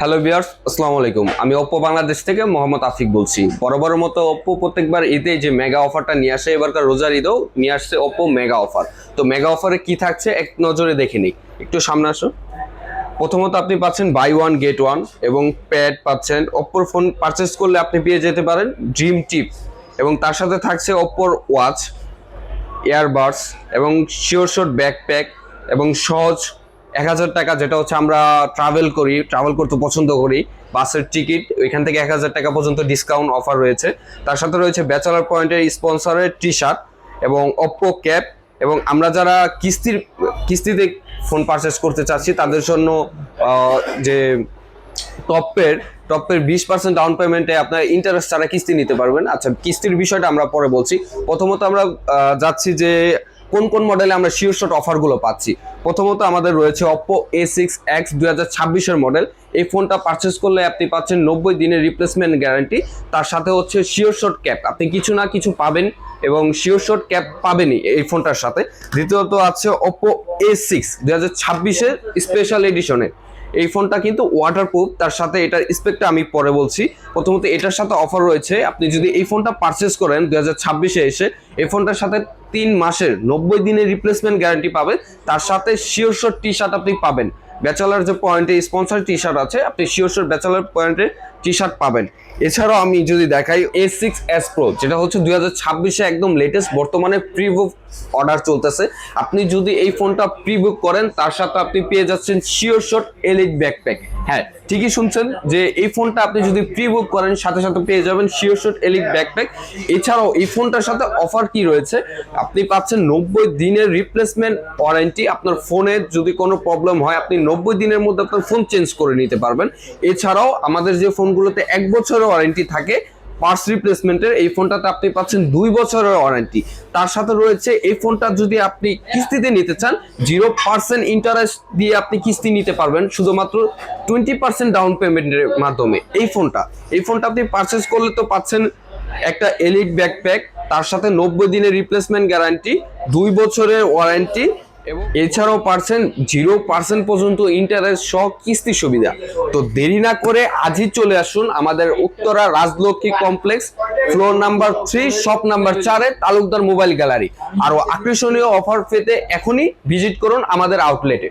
Hello viewers, আসসালামু আলাইকুম। আমি ওপ্পো বাংলাদেশ থেকে মোহাম্মদ আফিক বলছি। বরাবরের মতো ওপ্পো প্রত্যেকবার ঈদে যে মেগা অফারটা নিয়ে আসে, এবারকার রোজার ঈদেও নিয়ে আসছে ওপ্পো মেগা অফার। তো মেগা অফারে কি থাকছে এক নজরে দেখে নিই। একটু সামনে আসো। প্রথমত আপনি পাচ্ছেন বাই ওয়ান গেট ওয়ান এবং প্যাড পাচ্ছেন। ওপ্পোর ফোন পারচেস করলে আপনি পেয়ে যেতে পারেন ড্রিম টিপ এবং তার সাথে থাকছে ওপ্পোর ওয়াচ, ইয়ারবাডস এবং শিওর শট ব্যাকপ্যাক এবং সহজ 1000 টাকা, যেটা হচ্ছে আমরা ট্রাভেল করতে পছন্দ করি, বাসের টিকিট ওইখান থেকে 1000 টাকা পর্যন্ত ডিসকাউন্ট অফার রয়েছে। তার সাথে রয়েছে ব্যাচেলার পয়েন্টের স্পন্সরের টি শার্ট এবং ওপ্পো ক্যাপ। এবং আমরা যারা কিস্তিতে ফোন পারচেস করতে চাচ্ছি তাদের জন্য যে টপের 20% ডাউন পেমেন্টে আপনার ইন্টারেস্ট ছাড়া কিস্তি নিতে পারবেন। আচ্ছা, কিস্তির বিষয়টা আমরা পরে বলছি। প্রথমত আমরা যাচ্ছি যে কোন কোন মডেলে আমরা শিওর শট অফারগুলো পাচ্ছি। প্রথমত আমাদের রয়েছে Oppo A6X 2026-এর মডেল। এই ফোনটা পারচেস করলে আপনি পাচ্ছেন 90 দিনের রিপ্লেসমেন্ট গ্যারান্টি। তার সাথে হচ্ছে শিওর শট ক্যাপ, আপনি কিছু না কিছু পাবেন এবং শিওর শট ক্যাপ পাবেনই এই ফোনটার সাথে। দ্বিতীয়ত আছে Oppo A6 2026-এর স্পেশাল এডিশনে। এই ফোনটা কিন্তু ওয়াটারপ্রুফ, তার সাথে এটার স্পেকটা আমি পরে বলছি। প্রথমত এটার সাথে অফার রয়েছে, আপনি যদি এই ফোনটা পারচেস করেন 2026-এ এসে, এই ফোনটার সাথে 3 মাসের 90 দিনের রিপ্লেসমেন্ট গ্যারান্টি পাবেন। তার সাথে শিওর শট টি শার্ট আপনি পাবেন। ব্যাচেলার যে পয়েন্টে স্পন্সর টি শার্ট আছে, আপনি শিওর শট ব্যাচেলার পয়েন্টে টি শার্ট পাবেন। এছাড়াও আমি যদি দেখাই A6s Pro, যেটা হচ্ছে 2026-এ একদম লেটেস্ট, বর্তমানে প্রি বুক অর্ডার চলতেছে। আপনি যদি এই ফোনটা প্রি বুক করেন, তার সাথে আপনি পেয়ে যাচ্ছেন শিওর শট এলিট ব্যাকপ্যাক। হ্যাঁ, ঠিকই শুনছেন যে এই ফোনটা আপনি যদি প্রি বুক করেন, সাথে সাথে পেয়ে যাবেন শিওর শট এলিট ব্যাকপ্যাক। এছাড়াও এই ফোনটার সাথে অফার কি রয়েছে, আপনি পাচ্ছেন 90 দিনের রিপ্লেসমেন্ট ওয়ারেন্টি। আপনার ফোনের যদি কোনো প্রবলেম হয়, আপনি 90 দিনের মধ্যে আপনার ফোন চেঞ্জ করে নিতে পারবেন। এছাড়াও আমাদের যে ফোনগুলোতে 1 বছরের ওয়ারেন্টি থাকে পার্টস রিপ্লেসমেন্টের, এই ফোনটাতে আপনি পাচ্ছেন 2 বছরের ওয়ারেন্টি। তার সাথে রয়েছে এই ফোনটা যদি আপনি কিস্তিতে নিতে চান, 0% ইন্টারেস্ট দিয়ে আপনি কিস্তি নিতে পারবেন শুধুমাত্র 20% ডাউন পেমেন্টের মাধ্যমে। এই ফোনটা আপনি পারচেস করলে তো পাচ্ছেন একটা এলিট ব্যাকপ্যাক, তার সাথে 90 দিনের রিপ্লেসমেন্ট গ্যারান্টি, 2 বছরের ওয়ারেন্টি এবং এছাড়াও পাচ্ছেন 0% পর্যন্ত ইন্টারেস্ট সহ কিস্তি সুবিধা। তো দেরি না করে আজই চলে আসুন আমাদের Uttara Rajlakshmi complex, floor number 3, shop number 4-এ তালুকদার মোবাইল গ্যালারি। আরো আকর্ষণীয় অফার পেতে এখনই ভিজিট করুন আমাদের আউটলেটে।